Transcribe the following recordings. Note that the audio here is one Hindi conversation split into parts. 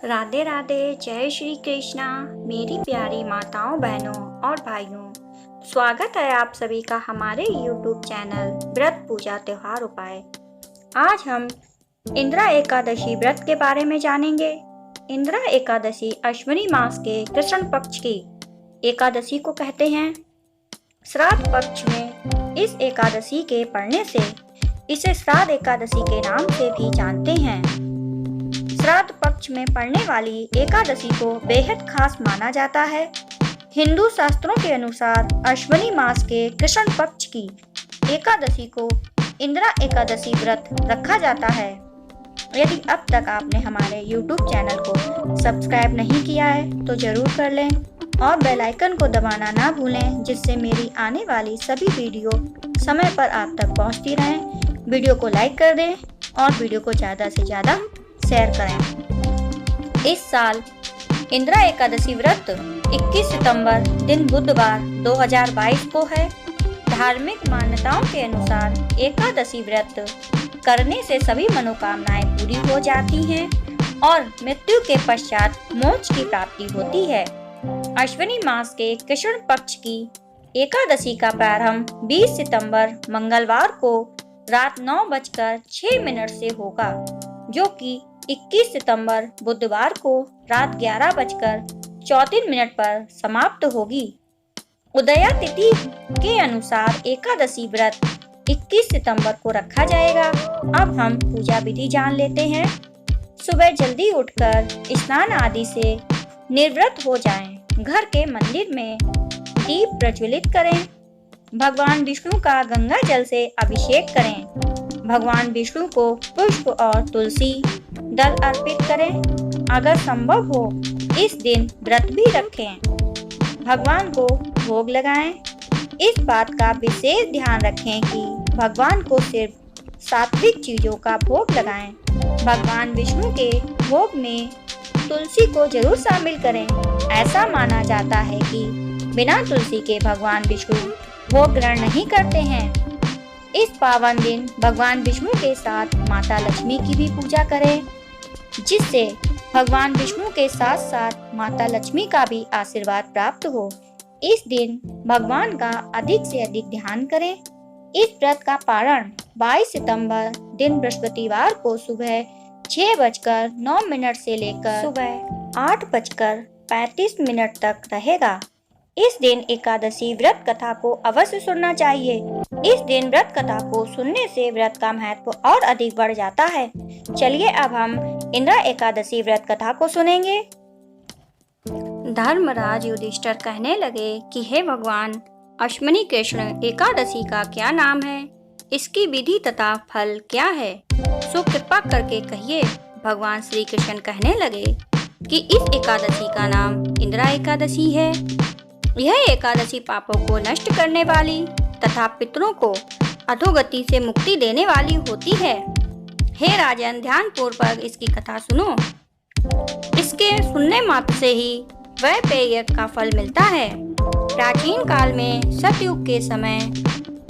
राधे राधे, जय श्री कृष्णा। मेरी प्यारी माताओं, बहनों और भाइयों, स्वागत है आप सभी का हमारे YouTube चैनल व्रत पूजा त्योहार उपाय। आज हम इंद्रा एकादशी व्रत के बारे में जानेंगे। इंद्रा एकादशी अश्विनी मास के कृष्ण पक्ष की एकादशी को कहते हैं। श्राद्ध पक्ष में इस एकादशी के पड़ने से इसे श्राद्ध एकादशी के नाम से भी जानते हैं। श्राद्ध पक्ष में पड़ने वाली एकादशी को बेहद खास माना जाता है। हिंदू शास्त्रों के अनुसार अश्विनी मास के कृष्ण पक्ष की एकादशी को इंद्रा एकादशी व्रत रखा जाता है। यदि अब तक आपने हमारे YouTube चैनल को सब्सक्राइब नहीं किया है तो जरूर कर लें और बेल आइकन को दबाना ना भूलें, जिससे मेरी आने वाली सभी वीडियो समय पर आप तक पहुंचती रहें। वीडियो को लाइक कर दें और वीडियो को ज़्यादा से ज़्यादा शेयर करें। इस साल इंद्रा एकादशी व्रत 21 सितंबर दिन बुधवार 2022 को है। धार्मिक मान्यताओं के अनुसार एकादशी व्रत करने से सभी मनोकामनाएं पूरी हो जाती हैं और मृत्यु के पश्चात मोक्ष की प्राप्ति होती है। अश्विनी मास के कृष्ण पक्ष की एकादशी का प्रारंभ 20 सितंबर मंगलवार को रात 9:06 से होगा, जो कि 21 सितंबर बुधवार को रात 11:34 पर समाप्त होगी। उदया तिथि के अनुसार एकादशी व्रत 21 सितंबर को रखा जाएगा। अब हम पूजा विधि जान लेते हैं। सुबह जल्दी उठकर स्नान आदि से निर्वृत हो जाएं। घर के मंदिर में दीप प्रज्वलित करें। भगवान विष्णु का गंगा जल से अभिषेक करें। भगवान विष्णु को पुष्प और तुलसी दल अर्पित करें। अगर संभव हो इस दिन व्रत भी रखें। भगवान को भोग लगाएं। इस बात का विशेष ध्यान रखें कि भगवान को सिर्फ सात्विक चीजों का भोग लगाएं। भगवान विष्णु के भोग में तुलसी को जरूर शामिल करें। ऐसा माना जाता है कि बिना तुलसी के भगवान विष्णु भोग ग्रहण नहीं करते हैं। इस पावन दिन भगवान विष्णु के साथ माता लक्ष्मी की भी पूजा करें, जिससे भगवान विष्णु के साथ साथ माता लक्ष्मी का भी आशीर्वाद प्राप्त हो। इस दिन भगवान का अधिक से अधिक ध्यान करें। इस व्रत का पारण 22 सितंबर दिन बृहस्पतिवार को सुबह 6:09 से लेकर सुबह 8:35 तक रहेगा। इस दिन एकादशी व्रत कथा को अवश्य सुनना चाहिए। इस दिन व्रत कथा को सुनने से व्रत का महत्व और अधिक बढ़ जाता है। चलिए अब हम इंद्रा एकादशी व्रत कथा को सुनेंगे। धर्मराज युधिष्ठिर कहने लगे कि हे भगवान, अश्विनी कृष्ण एकादशी का क्या नाम है? इसकी विधि तथा फल क्या है? सो कृपा करके कहिए। भगवान श्री कृष्ण कहने लगे कि इस एकादशी का नाम इंद्रा एकादशी है। यह एकादशी पापों को नष्ट करने वाली तथा पितरों को अधोगति से मुक्ति देने वाली होती है। हे राजन, ध्यान पूर्वक इसकी कथा सुनो। इसके सुनने मात्र से ही वह पेय का फल मिलता है। प्राचीन काल में सतयुग के समय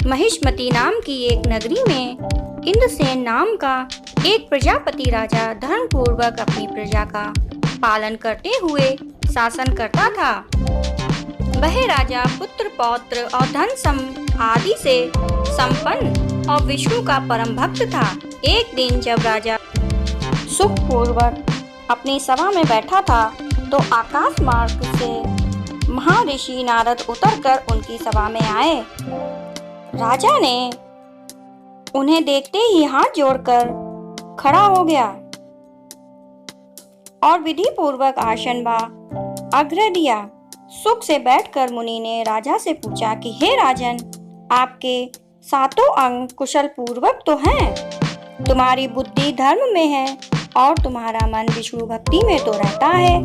महिष्मती नाम की एक नगरी में इंद्रसेन नाम का एक प्रजापति राजा धर्म पूर्वक अपनी प्रजा का पालन करते हुए शासन करता था। वह राजा पुत्र पौत्र और धन आदि से संपन्न और विष्णु का परम भक्त था। एक दिन जब राजा सुख पूर्वक अपनी सभा में बैठा था तो आकाश मार्ग से महर्षि नारद उतरकर उनकी सभा में आए। राजा ने उन्हें देखते ही हाथ जोड़कर खड़ा हो गया और विधि पूर्वक आसन व आग्रह दिया। सुख से बैठकर मुनि ने राजा से पूछा कि हे राजन, आपके सातों अंग कुशल पूर्वक तो हैं, तुम्हारी बुद्धि धर्म में है और तुम्हारा मन विष्णु भक्ति में तो रहता है।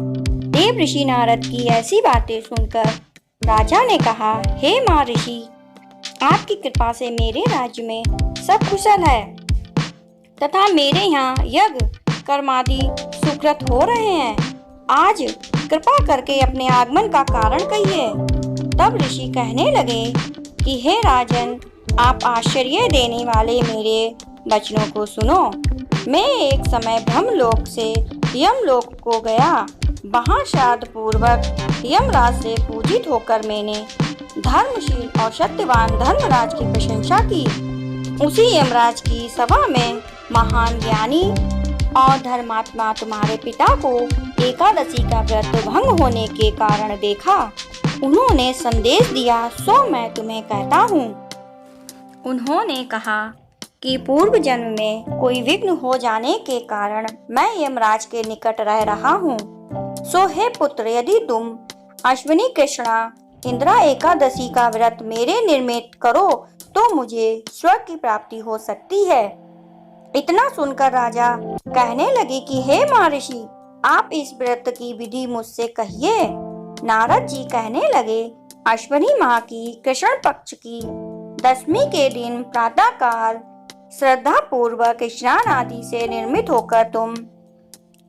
देव ऋषि नारद की ऐसी बातें सुनकर राजा ने कहा, हे महर्षि, आपकी कृपा से मेरे राज्य में सब कुशल है तथा मेरे यहाँ यज्ञ कर्मादि सुकृत हो रहे हैं। आज कृपा करके अपने आगमन का कारण कहिए। तब ऋषि कहने लगे कि हे राजन, आप आश्चर्य देने वाले मेरे वचनों को सुनो। मैं एक समय ब्रह्मलोक से यमलोक को गया। वहां श्राद्ध पूर्वक यमराज से पूजित होकर मैंने धर्मशील और सत्यवान धर्मराज की प्रशंसा की। उसी यमराज की सभा में महान ज्ञानी और धर्मात्मा तुम्हारे पिता को एकादशी का व्रत भंग होने के कारण देखा। उन्होंने संदेश दिया, सो मैं तुम्हें कहता हूँ। उन्होंने कहा कि पूर्व जन्म में कोई विघ्न हो जाने के कारण मैं यमराज के निकट रह रहा हूँ। सो हे पुत्र, यदि तुम अश्विनी कृष्णा इंदिरा एकादशी का व्रत मेरे निर्मित करो तो मुझे स्वर्ग की प्राप्ति हो सकती है। इतना सुनकर राजा कहने लगे कि हे महर्षि, आप इस व्रत की विधि मुझसे कहिए। नारद जी कहने लगे, अश्विनी माह की कृष्ण पक्ष की दशमी के दिन प्रातः काल श्रद्धा पूर्वक स्नान आदि से निर्मित होकर तुम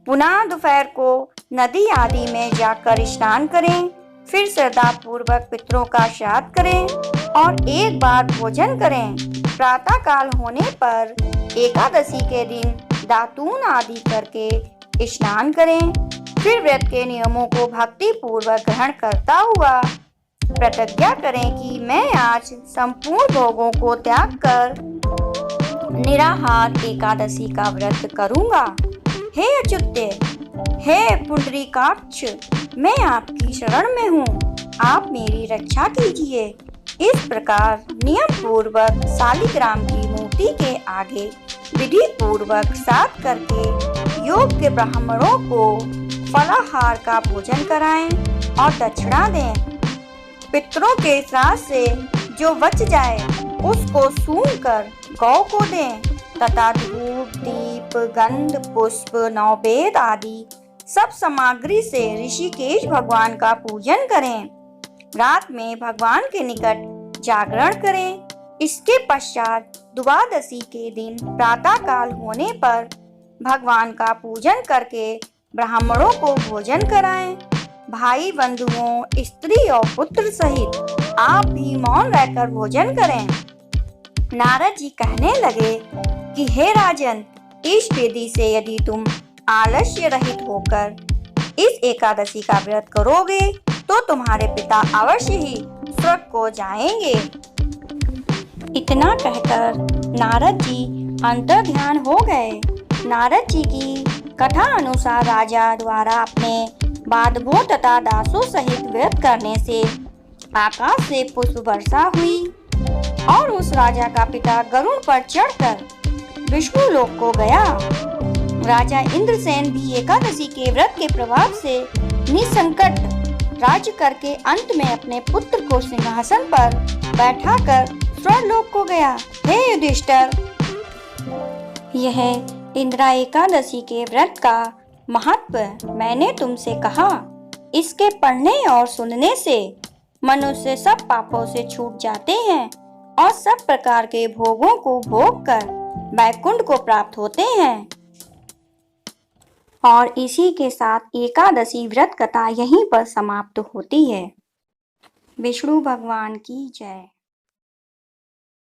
पुनः दोपहर को नदी आदि में जाकर स्नान करें। फिर श्रद्धा पूर्वक पितरों का श्राद्ध करें और एक बार भोजन करें। प्रातः काल होने पर एकादशी के दिन दातून आदि करके स्नान करें। फिर व्रत के नियमों को भक्ति पूर्वक ग्रहण करता हुआ प्रतिज्ञा करें कि मैं आज संपूर्ण भोगों को त्याग कर निराहार एकादशी का व्रत करूंगा। हे अच्युत्य, हे पुंडरीकाक्ष, मैं आपकी शरण में हूँ, आप मेरी रक्षा कीजिए। इस प्रकार नियम पूर्वक शालिग्राम की मूर्ति के आगे विधि पूर्वक श्राद्ध करके योग्य ब्राह्मणों को फलाहार का भोजन कराएं और दक्षिणा दें। पितरों के श्राद्ध से जो बच जाए उसको सूंघ कर गौ को दें तथा धूप, दीप, गंध, पुष्प, नौवेद आदि सब सामग्री से ऋषिकेश भगवान का पूजन करें। रात में भगवान के निकट जागरण करें। इसके पश्चात द्वादशी के दिन प्रातः काल होने पर भगवान का पूजन करके ब्राह्मणों को भोजन कराएं। भाई बंधुओं, स्त्री और पुत्र सहित आप भी मौन रहकर भोजन करें। नारद जी कहने लगे कि हे राजन, इस विधि से यदि तुम आलस्य रहित होकर इस एकादशी का व्रत करोगे तो तुम्हारे पिता अवश्य ही स्वर्ग को जाएंगे। इतना कहकर नारद जी अंतर्ध्यान हो गए। नारद जी की कथा अनुसार राजा द्वारा अपने बाधवों तथा दासों सहित व्रत करने से आकाश से पुष्प वर्षा हुई और उस राजा का पिता गरुड़ पर चढ़कर विष्णु लोक को गया। राजा इंद्रसेन भी एकादशी के व्रत के प्रभाव से निसंकट राज्य करके अंत में अपने पुत्र को सिंहासन पर बैठाकर स्वर्गलोक को गया। हे युधिष्ठिर, यह इंदिरा एकादशी के व्रत का महत्व मैंने तुमसे कहा। इसके पढ़ने और सुनने से मनुष्य सब पापों से छूट जाते हैं और सब प्रकार के भोगों को भोग कर वैकुंठ को प्राप्त होते हैं। और इसी के साथ एकादशी व्रत कथा यहीं पर समाप्त होती है। विष्णु भगवान की जय।